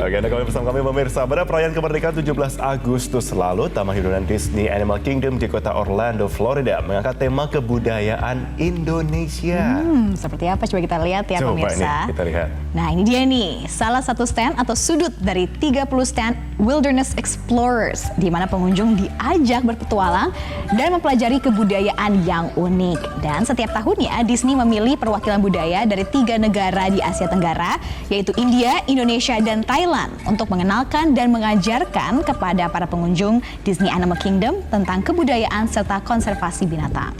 Oke, Anda kembali bersama kami pemirsa. Pada perayaan kemerdekaan 17 Agustus lalu, Taman Hiburan Disney Animal Kingdom di kota Orlando, Florida mengangkat tema kebudayaan Indonesia. Seperti apa? Coba kita lihat ya Coba pemirsa. nih, kita lihat. Nah ini dia nih, salah satu stand atau sudut dari 30 stand Wilderness Explorers, di mana pengunjung diajak berpetualang dan mempelajari kebudayaan yang unik. Dan setiap tahunnya Disney memilih perwakilan budaya dari 3 negara di Asia Tenggara, yaitu India, Indonesia, dan Thailand untuk mengenalkan dan mengajarkan kepada para pengunjung Disney Animal Kingdom tentang kebudayaan serta konservasi binatang.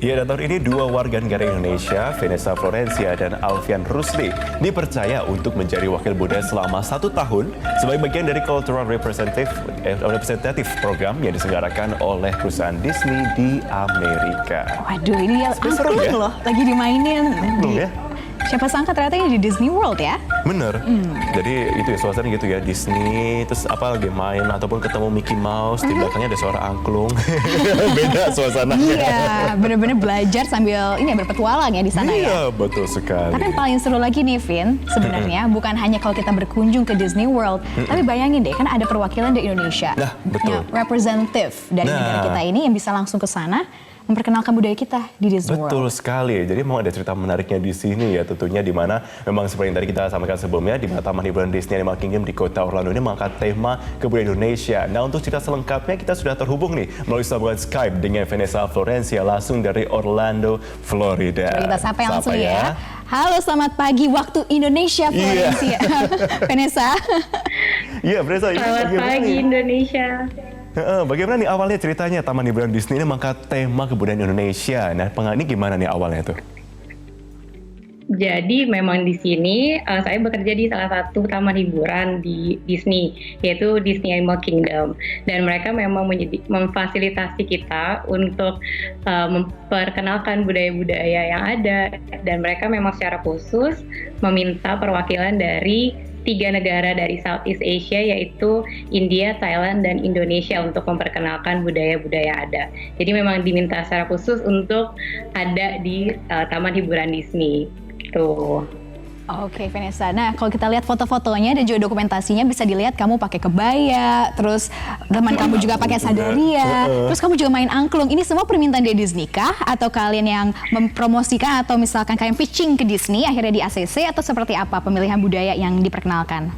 Ya, dan tahun ini 2 warga negara Indonesia, Vanessa Florencia dan Alfian Rusli, dipercaya untuk menjadi wakil budaya selama 1 tahun sebagai bagian dari Cultural Representative Program yang diselenggarakan oleh perusahaan Disney di Amerika. Waduh, ini dia Seru angklung ya? loh, lagi dimainin. Belum ya? Siapa sangka ternyata ini di Disney World ya? Bener. Jadi itu ya suasana gitu ya, Disney, terus apa lagi main ataupun ketemu Mickey Mouse, di belakangnya ada suara angklung. Beda suasananya. Iya, bener-bener belajar sambil ini berpetualang ya di sana ya. Iya, betul sekali. Tapi yang paling seru lagi nih Vin, sebenarnya bukan hanya kalau kita berkunjung ke Disney World, tapi bayangin deh kan ada perwakilan dari Indonesia. Nah, betul. Ya, representative dari negara kita ini yang bisa langsung ke sana memperkenalkan budaya kita di Disney Betul World. sekali. Jadi mau ada cerita menariknya di sini ya, tentunya di mana memang seperti yang tadi kita sampaikan sebelumnya, di mana Taman Hiburan Disney Animal Kingdom di kota Orlando ini mengangkat tema kebudayaan Indonesia. Nah, untuk cerita selengkapnya kita sudah terhubung nih melalui sambungan Skype dengan Vanessa Florencia langsung dari Orlando, Florida. Coba kita sapa langsung ya. Halo, selamat pagi waktu Indonesia, Florencia. Vanessa. Iya, Vanessa. Selamat pagi Indonesia. Bagaimana nih awalnya ceritanya Taman Hiburan Disney ini mengangkat tema kebudayaan Indonesia? Nah, ini gimana nih awalnya tuh? Jadi memang di sini saya bekerja di salah satu taman hiburan di Disney, yaitu Disney Animal Kingdom. Dan mereka memang memfasilitasi kita untuk memperkenalkan budaya-budaya yang ada. Dan mereka memang secara khusus meminta perwakilan dari 3 negara dari Southeast Asia, yaitu India, Thailand, dan Indonesia untuk memperkenalkan budaya-budaya ada. Jadi memang diminta secara khusus untuk ada di Taman Hiburan Disney. Tuh. Oke, Vanessa. Nah, kalau kita lihat foto-fotonya dan juga dokumentasinya bisa dilihat kamu pakai kebaya, terus teman kamu juga pakai sadaria, terus kamu juga main angklung. Ini semua permintaan dari Disney kah? Atau kalian yang mempromosikan atau misalkan kalian pitching ke Disney akhirnya di ACC atau seperti apa pemilihan budaya yang diperkenalkan?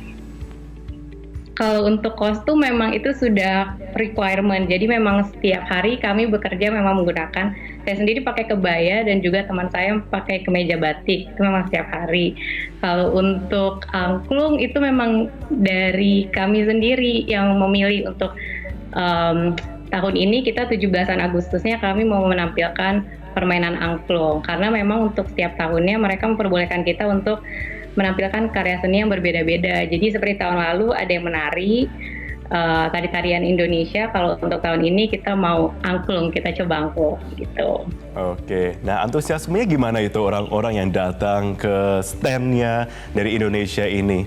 Kalau untuk kostum memang itu sudah requirement. Jadi memang setiap hari kami bekerja memang menggunakan, saya sendiri pakai kebaya dan juga teman saya pakai kemeja batik. Itu memang setiap hari. Kalau untuk angklung itu memang dari kami sendiri yang memilih untuk tahun ini kita 17-an Agustusnya kami mau menampilkan permainan angklung. Karena memang untuk setiap tahunnya mereka memperbolehkan kita untuk menampilkan karya seni yang berbeda-beda. Jadi seperti tahun lalu ada yang menari, tari-tarian Indonesia. Kalau untuk tahun ini kita mau angklung, kita coba angklung gitu. Oke, nah antusiasmenya gimana itu orang-orang yang datang ke stand-nya dari Indonesia ini?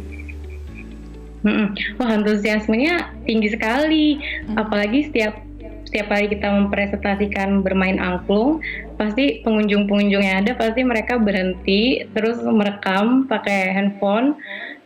Wah, antusiasmenya tinggi sekali. Apalagi setiap hari kita mempresentasikan bermain angklung, pasti pengunjung-pengunjung yang ada pasti mereka berhenti terus merekam pakai handphone.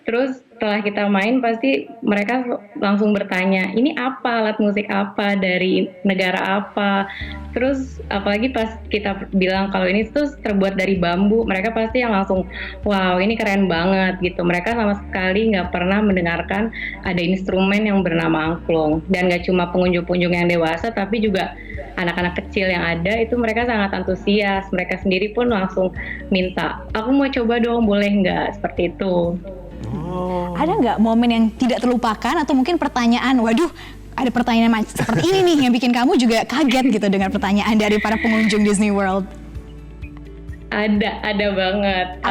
Terus setelah kita main pasti mereka langsung bertanya, ini apa, alat musik apa, dari negara apa. Terus apalagi pas kita bilang kalau ini tuh terbuat dari bambu, mereka pasti yang langsung wow, ini keren banget gitu. Mereka sama sekali nggak pernah mendengarkan ada instrumen yang bernama angklung. Dan nggak cuma pengunjung-pengunjung yang dewasa, tapi juga anak-anak kecil yang ada itu mereka sangat antusias. Mereka sendiri pun langsung minta, aku mau coba dong, boleh nggak, seperti itu. Ada nggak momen yang tidak terlupakan atau mungkin pertanyaan, waduh ada pertanyaan seperti ini nih yang bikin kamu juga kaget gitu dengan pertanyaan dari para pengunjung Disney World? Ada banget.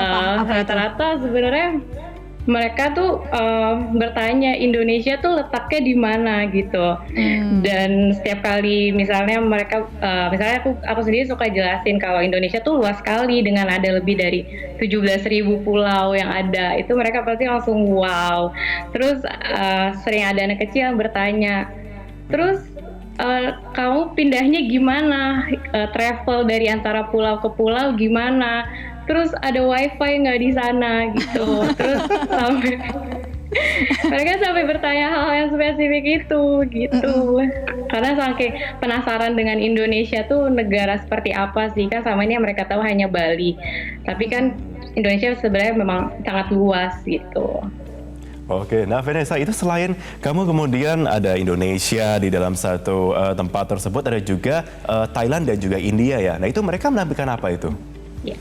Rata-rata sebenarnya mereka tuh bertanya Indonesia tuh letaknya di mana gitu. Dan setiap kali misalnya mereka, misalnya aku sendiri suka jelasin kalau Indonesia tuh luas sekali dengan ada lebih dari 17.000 pulau yang ada. Itu mereka pasti langsung wow. Terus sering ada anak kecil yang bertanya, terus kamu pindahnya gimana? Travel dari antara pulau ke pulau gimana? Terus ada wifi nggak di sana gitu. Terus Mereka sampai bertanya hal yang spesifik itu gitu. Karena saking penasaran dengan Indonesia tuh negara seperti apa sih, kan sama ini yang mereka tahu hanya Bali. Tapi kan Indonesia sebenarnya memang sangat luas gitu. Oke, nah Vanessa, itu selain kamu kemudian ada Indonesia di dalam satu tempat tersebut, ada juga Thailand dan juga India ya. Nah itu mereka menampilkan apa itu? Ya.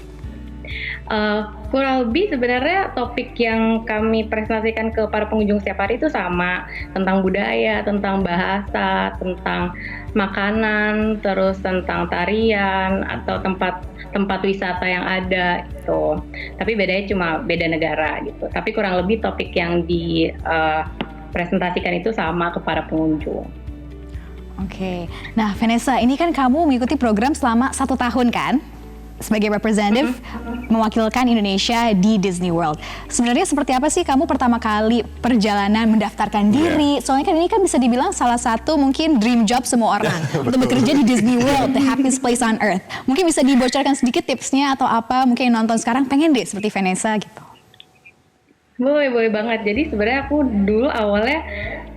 Kurang lebih sebenarnya topik yang kami presentasikan ke para pengunjung setiap hari itu sama, tentang budaya, tentang bahasa, tentang makanan, terus tentang tarian atau tempat wisata yang ada gitu. Tapi bedanya cuma beda negara gitu. Tapi kurang lebih topik yang dipresentasikan itu sama ke para pengunjung. Oke, nah Vanessa, ini kan kamu mengikuti program selama 1 tahun kan? Sebagai representative mewakilkan Indonesia di Disney World. Sebenarnya seperti apa sih kamu pertama kali perjalanan mendaftarkan diri? Soalnya kan ini kan bisa dibilang salah satu mungkin dream job semua orang untuk bekerja di Disney World, the happiest place on earth. Mungkin bisa dibocorkan sedikit tipsnya atau apa? Mungkin yang nonton sekarang pengen deh seperti Vanessa gitu. Boleh banget. Jadi sebenarnya aku dulu awalnya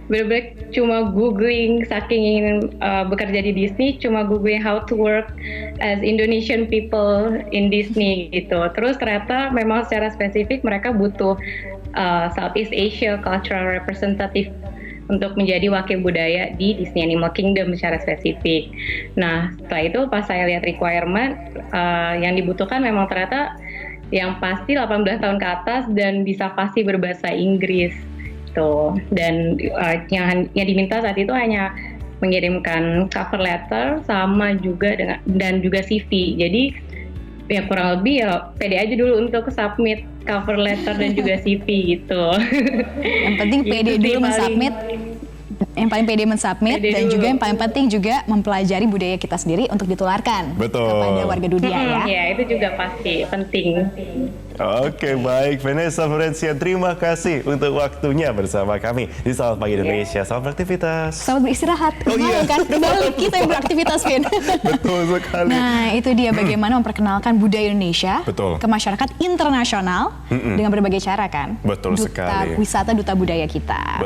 bener-bener cuma googling, saking ingin bekerja di Disney, cuma googling how to work as Indonesian people in Disney gitu. Terus ternyata memang secara spesifik mereka butuh Southeast Asia cultural representative untuk menjadi wakil budaya di Disney Animal Kingdom secara spesifik. Nah setelah itu pas saya lihat requirement yang dibutuhkan memang ternyata yang pasti 18 tahun ke atas dan bisa fasih berbahasa Inggris. Dan yang diminta saat itu hanya mengirimkan cover letter sama juga dan juga CV. Jadi ya kurang lebih ya pede aja dulu untuk submit cover letter dan juga CV gitu. Yang penting pede Gitu dulu sih mensubmit. Yang paling pede mensubmit dan dulu. juga yang paling penting juga mempelajari budaya kita sendiri untuk ditularkan kepada warga dunia ya. Ya itu juga pasti penting. Oke, baik. Vanessa Florencia, terima kasih untuk waktunya bersama kami di Selamat Pagi Indonesia. Selamat beraktivitas. Selamat beristirahat. Kemarin kan kembali kita yang beraktivitas, Vin. Betul sekali. Nah, itu dia bagaimana memperkenalkan budaya Indonesia Betul. ke masyarakat internasional dengan berbagai cara kan. Betul Duta sekali. wisata, duta budaya kita.